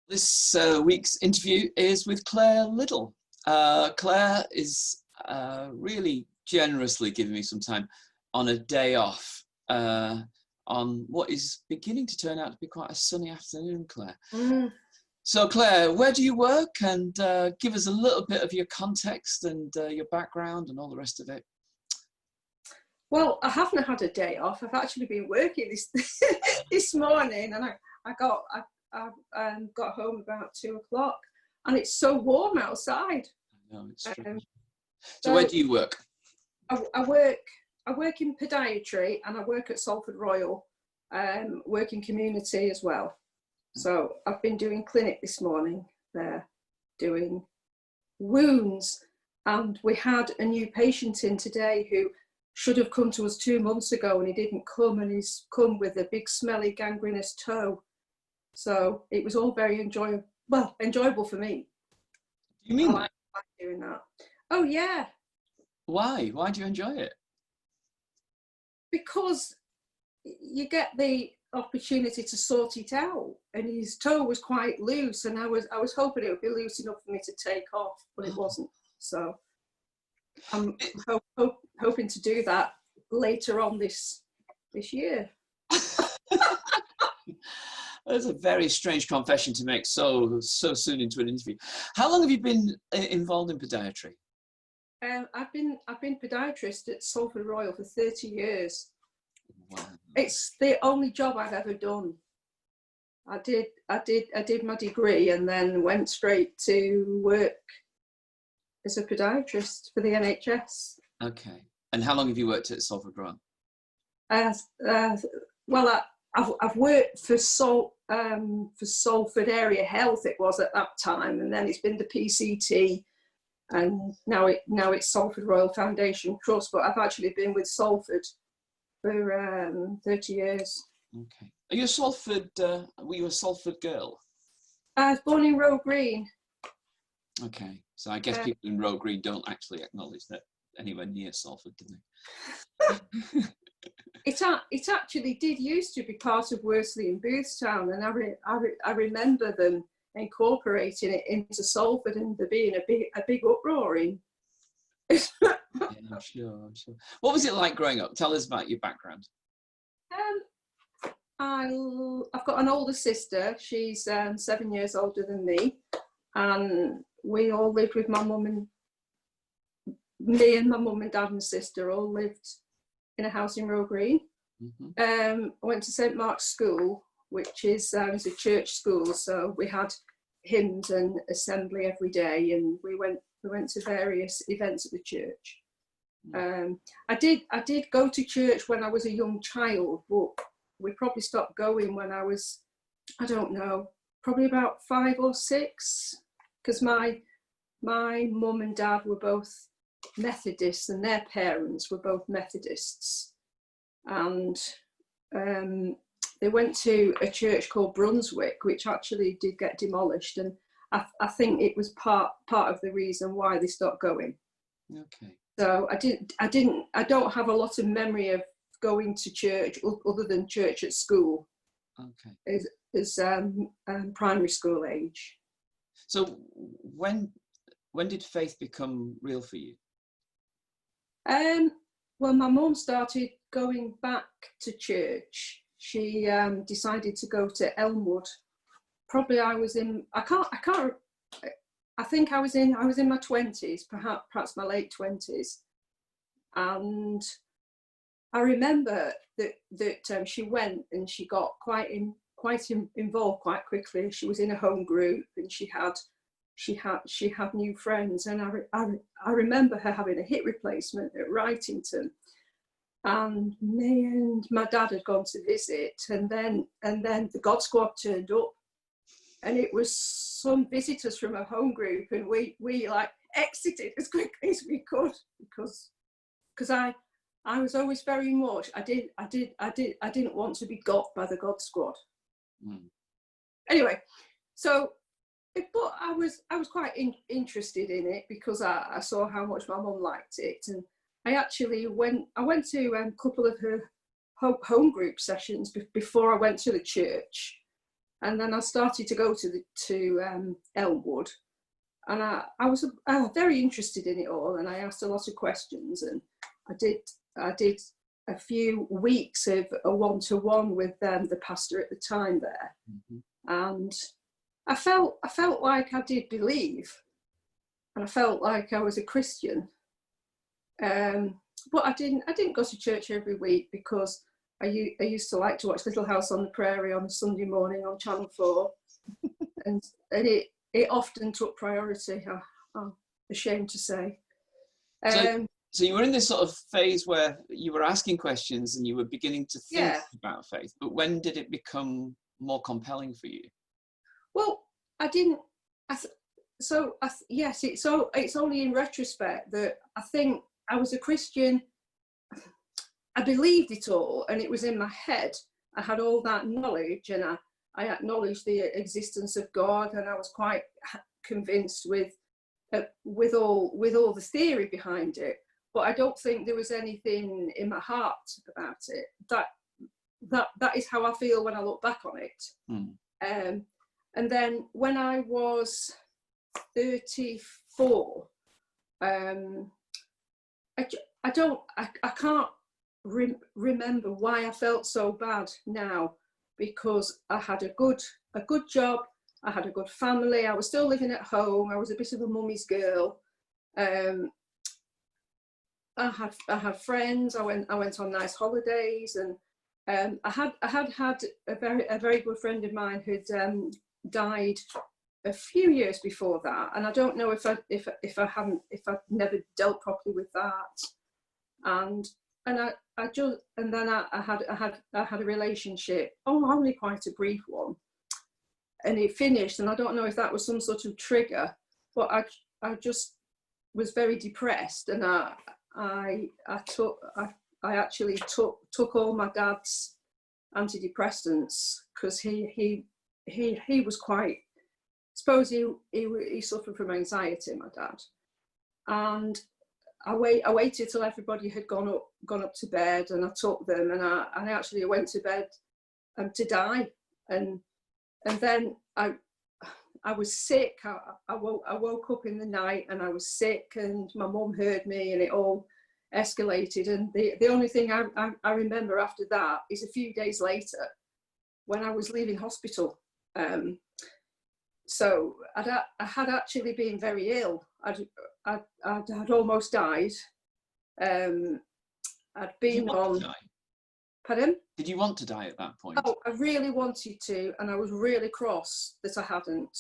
This week's interview is with Clare Little. Clare is really generously giving me some time on a day off on what is beginning to turn out to be quite a sunny afternoon, Clare. So Clare, where do you work? And give us a little bit of your context and your background and all the rest of it. Well, I haven't had a day off. I've actually been working this morning, and I got home about 2 o'clock, and it's so warm outside. I know, it's strange. So where do you work? I work in podiatry, and I work at Salford Royal, work in community as well. So I've been doing clinic this morning there, doing wounds, and we had a new patient in today who should have come to us 2 months ago, and he didn't come, and he's come with a big smelly gangrenous toe. So it was all very enjoyable for me. Do you mean I like doing that? Oh yeah. Why? Why do you enjoy it? Because you get the opportunity to sort it out, and his toe was quite loose, and I was hoping it would be loose enough for me to take off, but it wasn't. So I'm hoping to do that later on this year. That's a very strange confession to make so soon into an interview. How long have you been involved in podiatry? I've been podiatrist at Salford Royal for 30 years. Wow. It's the only job I've ever done. I did my degree and then went straight to work as a podiatrist for the NHS. Okay. And how long have you worked at Salford Royal? Well, I've worked for Salford Area Health. It was at that time, and then it's been the PCT, and now it's Salford Royal Foundation Trust. But I've actually been with Salford for 30 years. Okay. Are you a Salford? Were you a Salford girl? I was born in Row Green. Okay. So I guess people in Row Green don't actually acknowledge that anywhere near Salford, do they? It actually did used to be part of Worsley and Boothstown, and I remember them incorporating it into Salford and there being a big uproar in. Yeah, I'm sure. What was it like growing up? Tell us about your background. I've got an older sister. She's 7 years older than me, and we all lived with my mum and me and my mum and dad and sister all lived in a house in Row Green. I went to St Mark's School, which is a church school, so we had hymns and assembly every day, and we went to various events at the church. I did go to church when I was a young child, but we probably stopped going when I was, I don't know, probably about 5 or 6, because my mum and dad were both Methodists, and their parents were both Methodists, and they went to a church called Brunswick, which actually did get demolished, and I think it was part of the reason why they stopped going. Okay. So I don't have a lot of memory of going to church other than church at school. Okay. As primary school age. So when did faith become real for you? Well, my mum started going back to church. She decided to go to Elmwood. Probably I think I was in my 20s, perhaps my late 20s. And I remember that she went and she got quite involved quite quickly. She was in a home group, and she had new friends, and I remember her having a hip replacement at Wrightington, and me and my dad had gone to visit, and then the God Squad turned up, and it was some visitors from a home group, and we like exited as quickly as we could, because I was always very much I didn't want to be got by the God Squad. Anyway, so. But I was quite interested in it because I saw how much my mum liked it, and I went to a couple of her home group sessions before I went to the church, And then I started to go to Elmwood, and I was very interested in it all, and I asked a lot of questions, and I did a few weeks of a one-to-one with the pastor at the time there, and I felt like I did believe, and I felt like I was a Christian, but I didn't go to church every week because I used to like to watch Little House on the Prairie on a Sunday morning on Channel 4, and it often took priority. I'm ashamed to say. So you were in this sort of phase where you were asking questions and you were beginning to think about faith, but when did it become more compelling for you? Well, I didn't. Yes, it's only in retrospect that I think I was a Christian. I believed it all, and it was in my head. I had all that knowledge, and I acknowledged the existence of God, and I was quite convinced with all the theory behind it. But I don't think there was anything in my heart about it. That is how I feel when I look back on it. And then when I was 34, I can't remember why I felt so bad now, because I had a good job, I had a good family, I was still living at home, I was a bit of a mummy's girl. I had friends. I went on nice holidays, and I had a very good friend of mine who'd died a few years before that, and I don't know if I'd never dealt properly with that, and then I had a relationship, only quite a brief one, and it finished, and I don't know if that was some sort of trigger, but I just was very depressed, and I actually took all my dad's antidepressants, because he was quite, I suppose he suffered from anxiety, my dad, and I waited till everybody had gone up to bed, and I took them, and I actually went to bed to die, and then I was sick. I woke up in the night, and I was sick, and my mum heard me, and it all escalated. And the only thing I remember after that is a few days later when I was leaving hospital. So I had actually been very ill. I'd almost died. I'd been on. Pardon? Did you want to die at that point? Oh, I really wanted to, and I was really cross that I hadn't.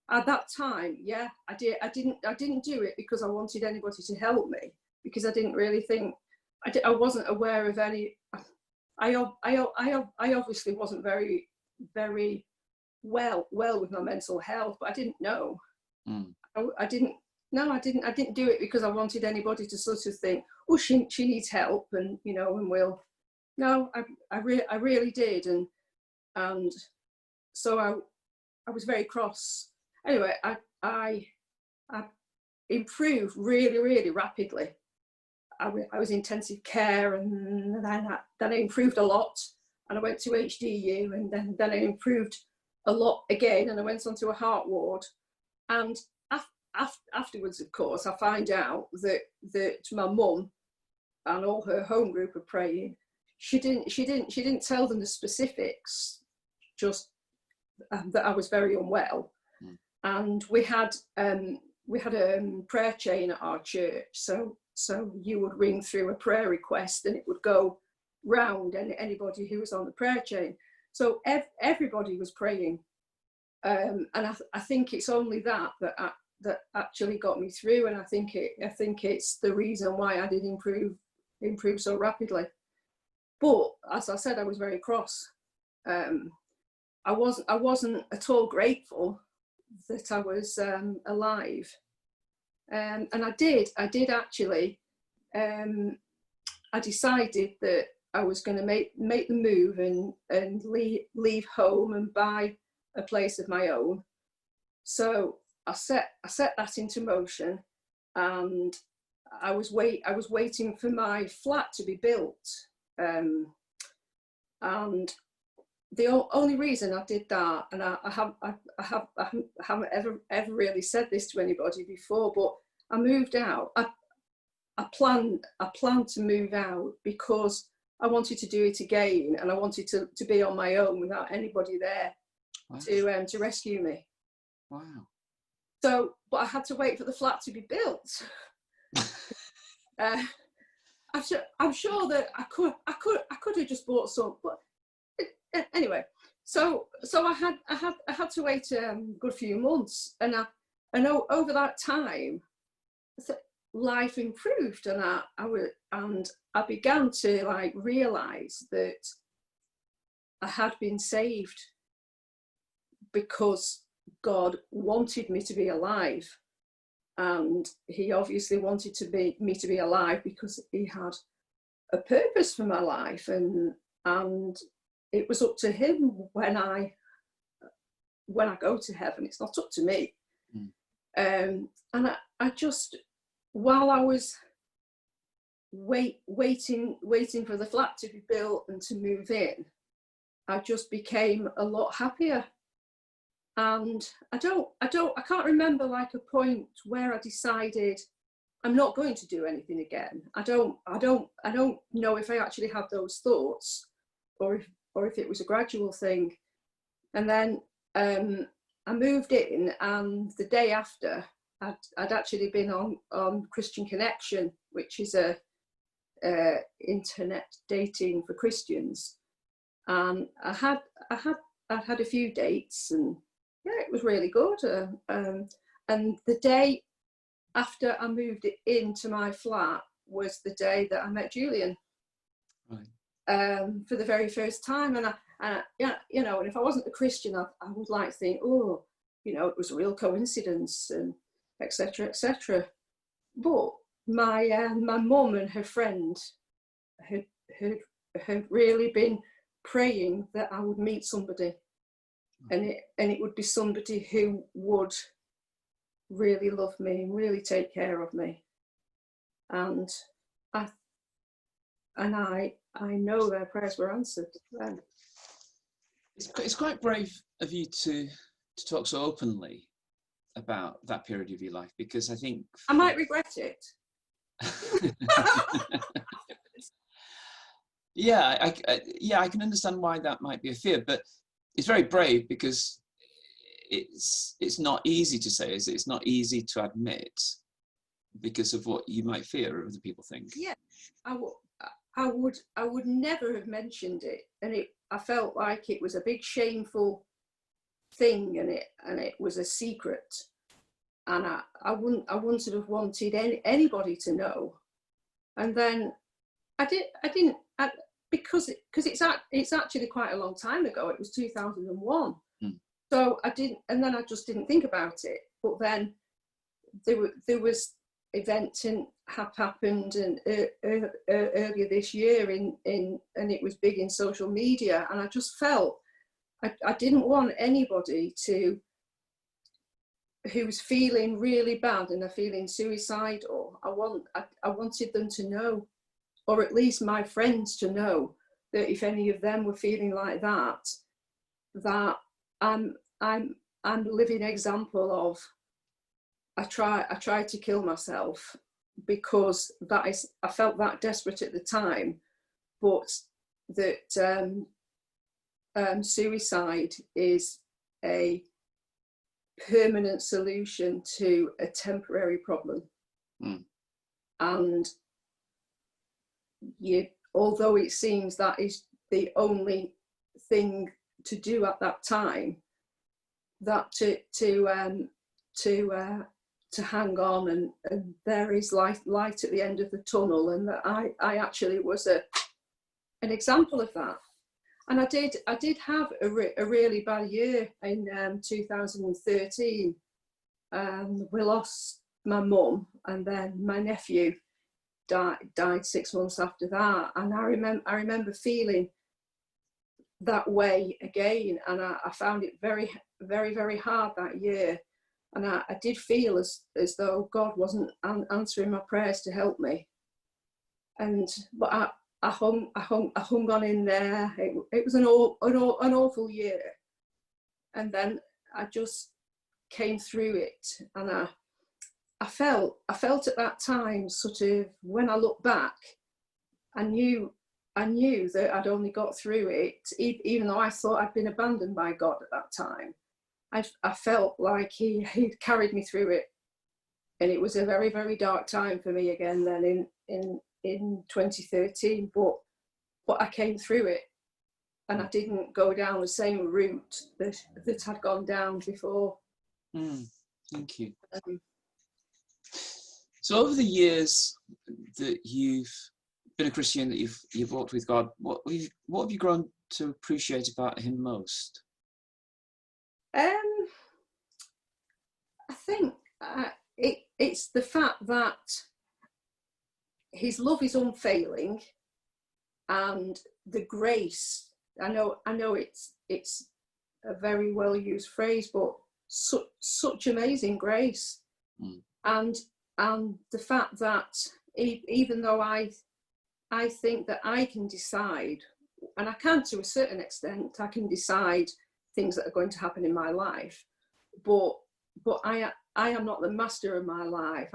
At that time, yeah, I did. I didn't do it because I wanted anybody to help me, because I didn't really think. I wasn't aware of any. I obviously wasn't very well with my mental health, but I didn't know. I didn't do it because I wanted anybody to sort of think, oh, she needs help, and and we'll. No, I really did, and so I was very cross. Anyway, I improved really rapidly. I was in intensive care, and then I improved a lot, and I went to HDU, and then I improved a lot again, and I went onto a heart ward, and afterwards, of course, I find out that my mum and all her home group are praying. She didn't tell them the specifics, just that I was very unwell, and we had a prayer chain at our church. So you would ring through a prayer request, and it would go round anybody who was on the prayer chain. So everybody was praying, and I think it's only that actually got me through, and I think it's the reason why I did improve so rapidly. But as I said, I was very cross. I wasn't at all grateful that I was alive, and I did actually. I decided that I was going to make the move and leave home and buy a place of my own. So I set that into motion, and I was waiting for my flat to be built. And only reason I did that, and I haven't ever really said this to anybody before, but I moved out. I planned to move out because I wanted to do it again, and I wanted to be on my own without anybody there. Wow. To rescue me. Wow. So, but I had to wait for the flat to be built. I'm sure that I could have just bought some, but anyway. So I had to wait a good few months, and over that time, life improved, and I began to like realize that I had been saved because God wanted me to be alive, and he obviously wanted me to be alive because he had a purpose for my life, and it was up to him when I go to heaven. It's not up to me. And I just, while I was waiting for the flat to be built and to move in, I just became a lot happier. And I can't remember like a point where I decided I'm not going to do anything again. I don't know if I actually had those thoughts or if it was a gradual thing. And then I moved in, and the day after I'd actually been on Christian Connection, which is a internet dating for Christians. And I had a few dates, and yeah, it was really good. And the day after I moved into my flat was the day that I met Julian. Right. For the very first time, and yeah, you know, and if I wasn't a Christian, I would like think, oh, you know, it was a real coincidence, and etc. etc. But my mum and her friend had really been praying that I would meet somebody, and it would be somebody who would really love me and really take care of me. And I know their prayers were answered then. It's quite brave of you to talk so openly about that period of your life, because I think I might regret it. Yeah, I can understand why that might be a fear, but it's very brave because it's not easy to say, is it? It's not easy to admit because of what you might fear other people think. Yeah, I would never have mentioned it, and I felt like it was a big shameful thing, and it was a secret, and I wouldn't have wanted anybody to know. And then because it's actually quite a long time ago. It was 2001. So I didn't, and then I just didn't think about it. But then there was events have happened, and earlier this year and it was big in social media, and I just felt I didn't want anybody who was feeling really bad and are feeling suicidal. I wanted them to know, or at least my friends to know, that if any of them were feeling like that I'm a living example of I tried to kill myself because I felt that desperate at the time, but that suicide is a permanent solution to a temporary problem. And although it seems that is the only thing to do at that time, that to hang on, and there is light at the end of the tunnel, and that I actually was an example of that. And I did have a really bad year in 2013. We lost my mum, and then my nephew died 6 months after that. And I remember feeling that way again, and I found it very, very, very hard that year. And I did feel as though God wasn't answering my prayers to help me. But I hung on in there. It was an awful year, and then I just came through it, and I felt at that time, sort of, when I look back, I knew that I'd only got through it, even though I thought I'd been abandoned by God at that time. I felt like he carried me through it, and it was a very, very dark time for me again then in 2013. But I came through it, and I didn't go down the same route that I'd gone down before. Thank you. So over the years that you've been a Christian, that you've walked with God, what have you grown to appreciate about him most? I think it's the fact that his love is unfailing, and the grace. I know it's a very well used phrase, but such amazing grace, and the fact that even though I think that I can decide, and I can to a certain extent, I can decide things that are going to happen in my life, but I am not the master of my life.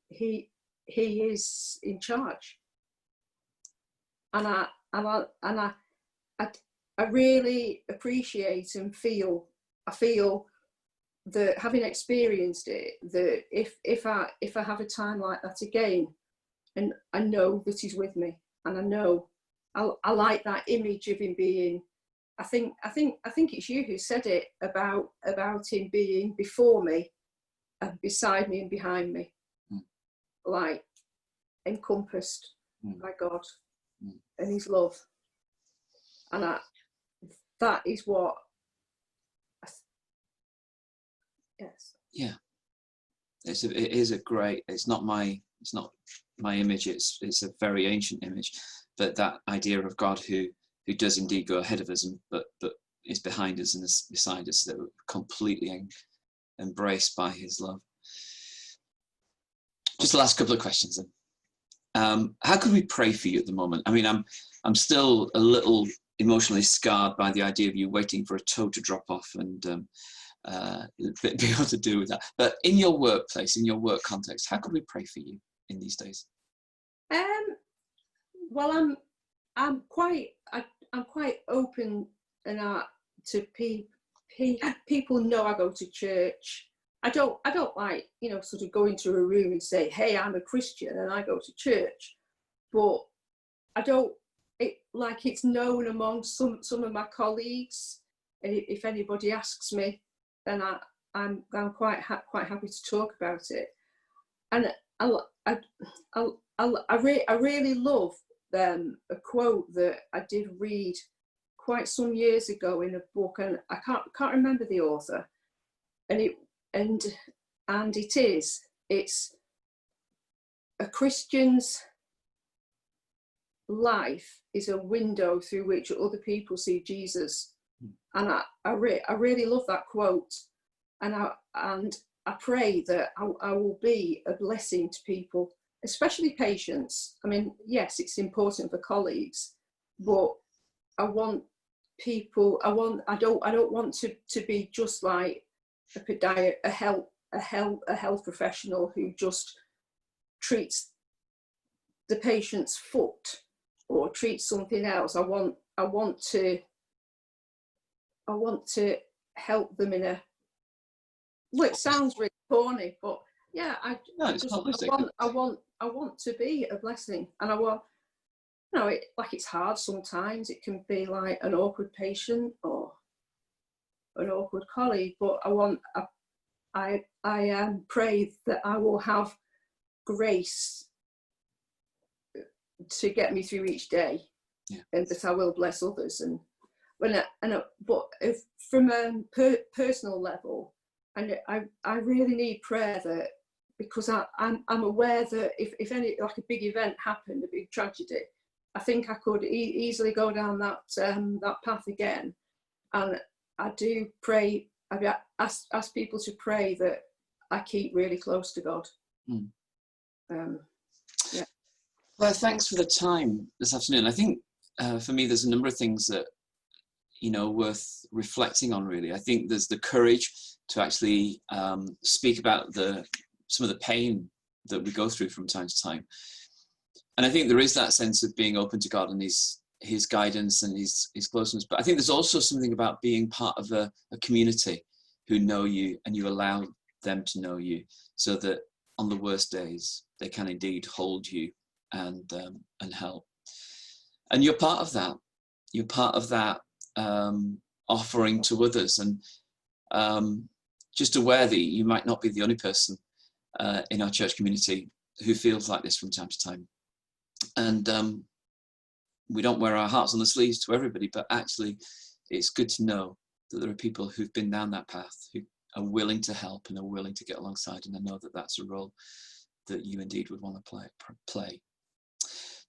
He is in charge, and I really appreciate and feel that, having experienced it, that if I have a time like that again, and I know that he's with me, and I know I like that image of him being. I think it's you who said it about him being before me, and beside me, and behind me, like encompassed by God and his love, and that is what. Yes. Yeah. It is a great. It's not my image. It's a very ancient image, but that idea of God who does indeed go ahead of us, but is behind us and is beside us, that we're completely embraced by his love. Just the last couple of questions then. How could we pray for you at the moment? I mean, I'm still a little emotionally scarred by the idea of you waiting for a toe to drop off and be able to deal with that. But in your workplace, in your work context, how could we pray for you in these days? Well, I'm quite open and to people know I go to church. I don't like, sort of go into a room and say, hey, I'm a Christian and I go to church, but I don't like it's known among some of my colleagues, and if anybody asks me, then I'm quite happy to talk about it. And I really love a quote that I did read quite some years ago in a book, and I can't remember the author, and it's a Christian's life is a window through which other people see Jesus. And I really love that quote, and I pray that I will be a blessing to people, especially patients. I mean, yes, it's important for colleagues, but I want people. I don't want to be just like a health professional who just treats the patient's foot or treats something else. I want to help them in a. Well, it sounds really corny, but yeah, I want to be a blessing, and I want. It's hard sometimes. It can be like an awkward patient or an awkward colleague, but I pray that I will have grace to get me through each day, and that I will bless others. But if from a personal level, and I really need prayer that, because I'm aware that if any, like a big event happened, a big tragedy, I think I could easily go down that path again. And I do pray. I ask people to pray that I keep really close to God. Yeah. Well, thanks for the time this afternoon. I think for me, there's a number of things that, worth reflecting on, really. I think there's the courage to actually speak about some of the pain that we go through from time to time. And I think there is that sense of being open to God and his guidance and his closeness. But I think there's also something about being part of a community who know you, and you allow them to know you, so that on the worst days, they can indeed hold you and help. And you're part of that. You're part of that offering to others, and just aware that you might not be the only person in our church community who feels like this from time to time. And we don't wear our hearts on the sleeves to everybody, but actually it's good to know that there are people who've been down that path, who are willing to help and are willing to get alongside. And I know that that's a role that you indeed would want to play.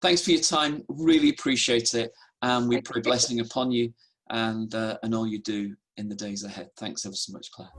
Thanks for your time. Really appreciate it. And we pray blessing upon you and all you do in the days ahead. Thanks ever so much, Claire.